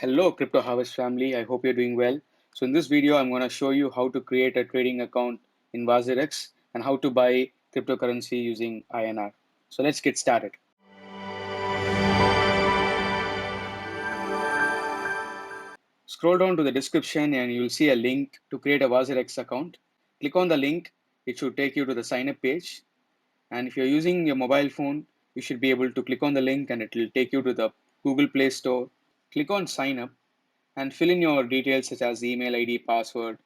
Hello, Crypto Harvest family. I hope you're doing well. So in this video, I'm going to show you how to create a trading account in WazirX and how to buy cryptocurrency using INR. So let's get started. Scroll down to the description and you'll see a link to create a WazirX account. Click on the link. It should take you to the sign up page. And if you're using your mobile phone, you should be able to click on the link and it will take you to the Google Play Store. Click on sign up and fill in your details such as email ID, password.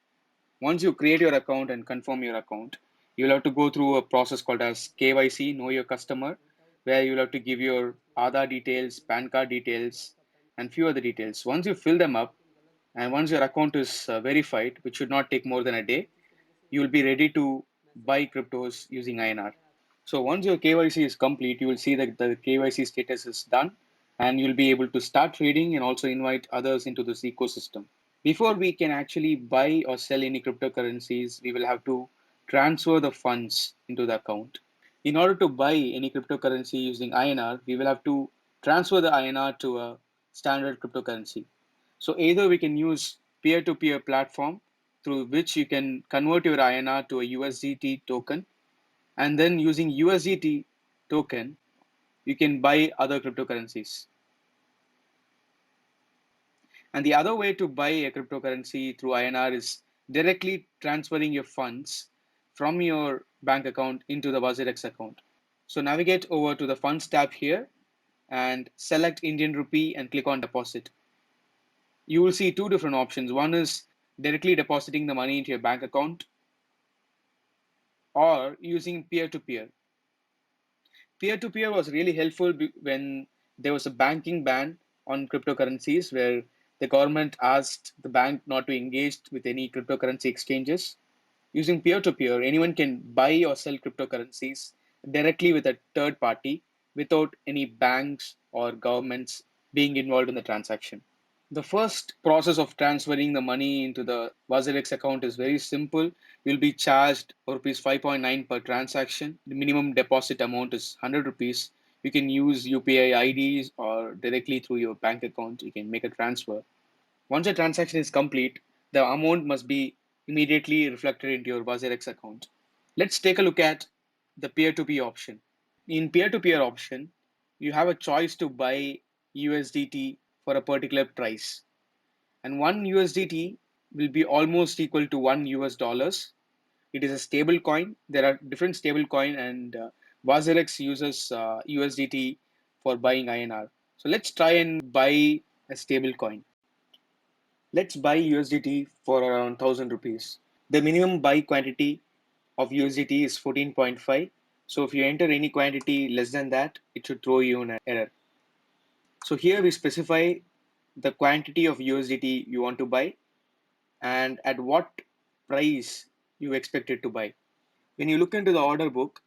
Once you create your account and confirm your account, you'll have to go through a process called as KYC, Know Your Customer, where you'll have to give your Aadhaar details, PAN card details, and few other details. Once you fill them up, and once your account is verified, which should not take more than a day, you will be ready to buy cryptos using INR. So once your KYC is complete, you will see that the KYC status is done, and you'll be able to start trading and also invite others into this ecosystem. Before we can actually buy or sell any cryptocurrencies, we will have to transfer the funds into the account. In order to buy any cryptocurrency using INR, we will have to transfer the INR to a standard cryptocurrency. So either we can use peer-to-peer platform through which you can convert your INR to a USDT token, and then using USDT token, you can buy other cryptocurrencies. And the other way to buy a cryptocurrency through INR is directly transferring your funds from your bank account into the WazirX account. So navigate over to the funds tab here and select Indian rupee and click on deposit. You will see two different options. One is directly depositing the money into your bank account or using peer-to-peer. Peer-to-peer was really helpful when there was a banking ban on cryptocurrencies where the government asked the bank not to engage with any cryptocurrency exchanges. Using peer-to-peer, anyone can buy or sell cryptocurrencies directly with a third party without any banks or governments being involved in the transaction. The first process of transferring the money into the WazirX account is very simple. You'll be charged rupees 5.9 per transaction. The minimum deposit amount is 100 rupees. You can use UPI IDs or directly through your bank account. You can make a transfer. Once a transaction is complete, the amount must be immediately reflected into your WazirX account. Let's take a look at the peer-to-peer option. In peer-to-peer option, you have a choice to buy USDT for a particular price. And one USDT will be almost equal to one US dollars. It is a stable coin. There are different stable coin and WazirX uses USDT for buying INR. So let's try and buy a stable coin. Let's buy USDT for around 1000 rupees. The minimum buy quantity of USDT is 14.5. So if you enter any quantity less than that, it should throw you an error. So here we specify the quantity of USDT you want to buy and at what price you expect it to buy. When you look into the order book,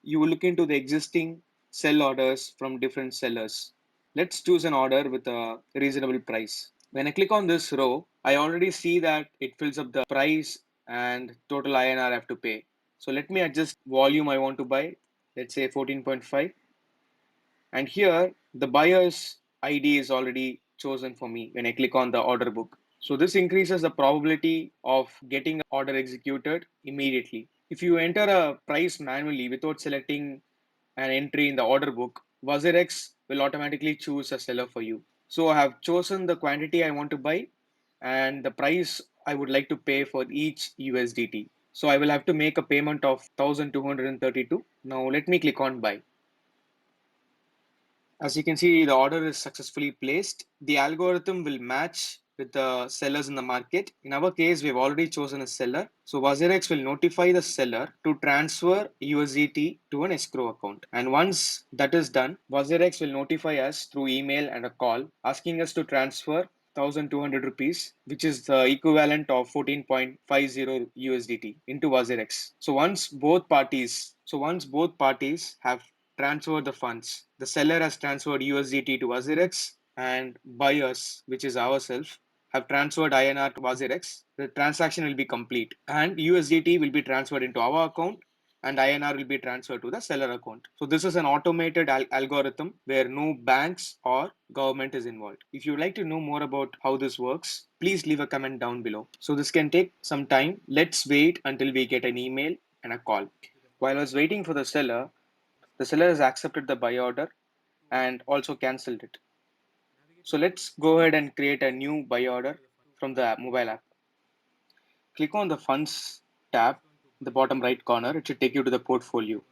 you will look into the existing sell orders from different sellers. Let's choose an order with a reasonable price. When I click on this row, I already see that it fills up the price and total INR I have to pay. So let me adjust volume I want to buy. Let's say 14.5. And here the buyer's ID is already chosen for me when I click on the order book. So this increases the probability of getting the order executed immediately. If you enter a price manually without selecting an entry in the order book, WazirX will automatically choose a seller for you. So I have chosen the quantity I want to buy and the price I would like to pay for each USDT. So I will have to make a payment of 1232. Now let me click on buy. As you can see, the order is successfully placed. The algorithm will match with the sellers in the market. In our case, we've already chosen a seller. So WazirX will notify the seller to transfer USDT to an escrow account. And once that is done, WazirX will notify us through email and a call asking us to transfer 1200 rupees, which is the equivalent of 14.50 USDT into WazirX. So once both parties have transferred the funds, the seller has transferred USDT to WazirX and buyers, which is ourselves, have transferred INR to WazirX. The transaction will be complete and USDT will be transferred into our account and INR will be transferred to the seller account. So this is an automated algorithm where no banks or government is involved. If you'd like to know more about how this works, please leave a comment down below. So this can take some time. Let's wait until we get an email and a call. While I was waiting for the seller has accepted the buy order and also cancelled it. So let's go ahead and create a new buy order from the mobile app. Click on the Funds tab in the bottom right corner. It should take you to the portfolio.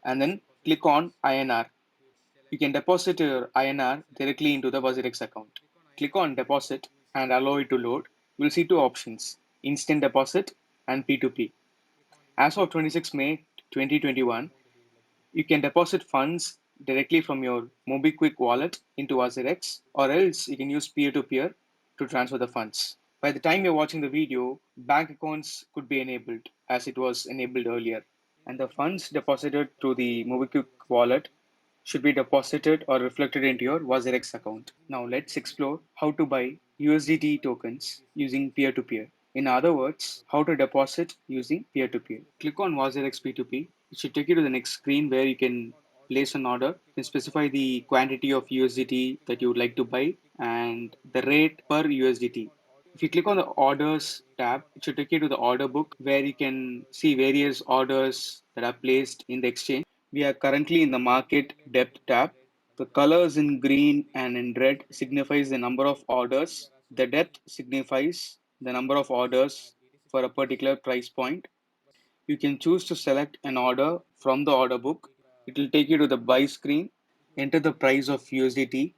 And then click on INR. You can deposit your INR directly into the WazirX account. Click on Deposit and allow it to load. You will see two options, Instant Deposit and P2P. As of 26 May 2021, you can deposit funds directly from your MobiKwik wallet into WazirX, or else you can use peer-to-peer to transfer the funds. By the time you're watching the video, bank accounts could be enabled as it was enabled earlier, and the funds deposited through the MobiKwik wallet should be deposited or reflected into your WazirX account. Now let's explore how to buy USDT tokens using peer-to-peer. In other words, how to deposit using peer-to-peer. Click on WazirX P2P. It should take you to the next screen where you can place an order. You can specify the quantity of USDT that you would like to buy and the rate per USDT. If you click on the orders tab, it should take you to the order book where you can see various orders that are placed in the exchange. We are currently in the market depth tab. The colors in green and in red signifies the number of orders. The depth signifies the number of orders for a particular price point. You can choose to select an order from the order book. It will take you to the buy screen. Enter the price of USDT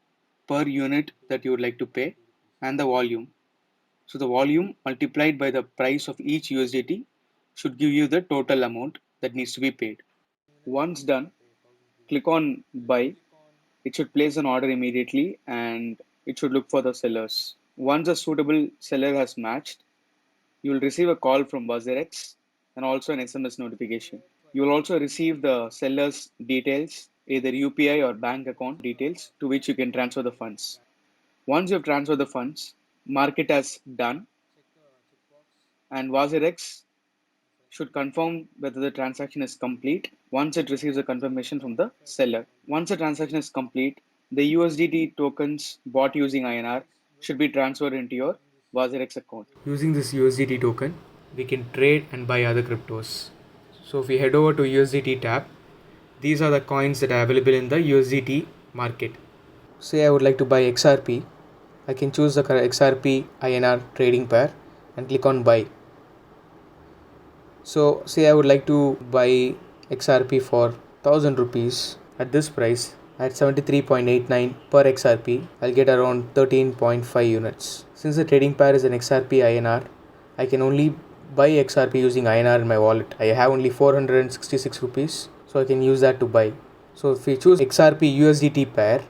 per unit that you would like to pay and the volume. So the volume multiplied by the price of each USDT should give you the total amount that needs to be paid. Once done, click on buy. It should place an order immediately and it should look for the sellers. Once a suitable seller has matched, you will receive a call from WazirX and also an SMS notification. You will also receive the seller's details, either UPI or bank account details, to which you can transfer the funds. Once you have transferred the funds, mark it as done, and WazirX should confirm whether the transaction is complete once it receives a confirmation from the seller. Once the transaction is complete, the USDT tokens bought using INR should be transferred into your WazirX account. Using this USDT token, we can trade and buy other cryptos. So if we head over to USDT tab, these are the coins that are available in the USDT market. Say I would like to buy XRP, I can choose the XRP INR trading pair and click on buy. So say I would like to buy XRP for 1000 rupees at this price at 73.89 per XRP, I'll get around 13.5 units. Since the trading pair is an XRP INR, I can only buy XRP using INR in my wallet. I have only 466 rupees, so I can use that to buy. So if we choose XRP USDT pair,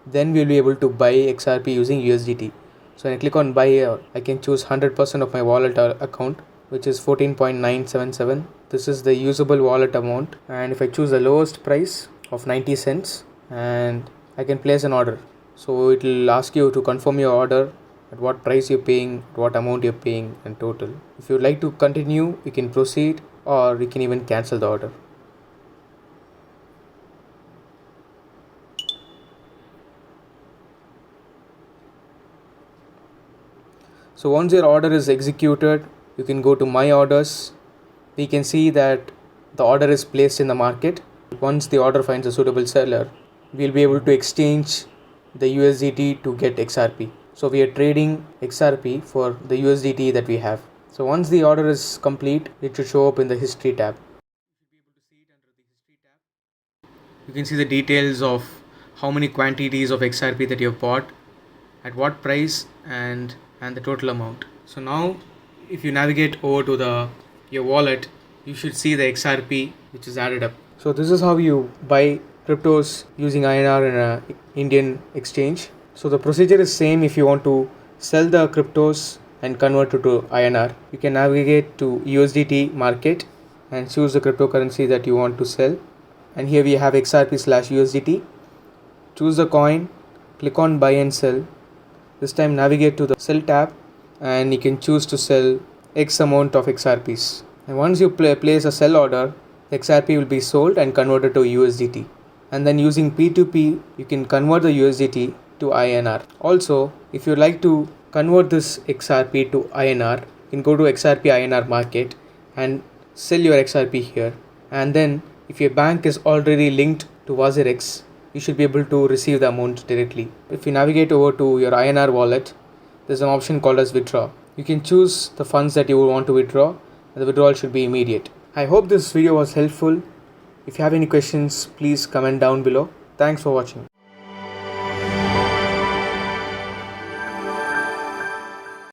then we'll be able to buy XRP using USDT. So when I click on buy here, I can choose 100% of my wallet account, which is 14.977. This is the usable wallet amount, and if I choose the lowest price of 90 cents, and I can place an order. So it will ask you to confirm your order, at what price you're paying, what amount you're paying, and total. If you'd like to continue, you can proceed, or you can even cancel the order. So once your order is executed, you can go to my orders. We can see that the order is placed in the market. Once the order finds a suitable seller, we'll be able to exchange the USDT to get XRP. So we are trading XRP for the USDT that we have. So once the order is complete, it should show up in the history tab. You can see the details of how many quantities of XRP that you have bought, at what price, and the total amount. So now if you navigate over to your wallet, you should see the XRP which is added up. So this is how you buy cryptos using INR in a Indian exchange. So the procedure is same. If you want to sell the cryptos and convert it to INR, you can navigate to USDT market and choose the cryptocurrency that you want to sell. And here we have XRP/USDT. Choose the coin, click on buy and sell. This time navigate to the sell tab and you can choose to sell X amount of XRPs. And once you place a sell order, the XRP will be sold and converted to USDT. And then using P2P, you can convert the USDT to INR. Also, if you like to convert this XRP to INR, you can go to XRP INR market and sell your XRP here. And then if your bank is already linked to WazirX, you should be able to receive the amount directly. If you navigate over to your INR wallet, there's an option called as withdraw. You can choose the funds that you want to withdraw, and the withdrawal should be immediate. I hope this video was helpful. If you have any questions, please comment down below. Thanks for watching.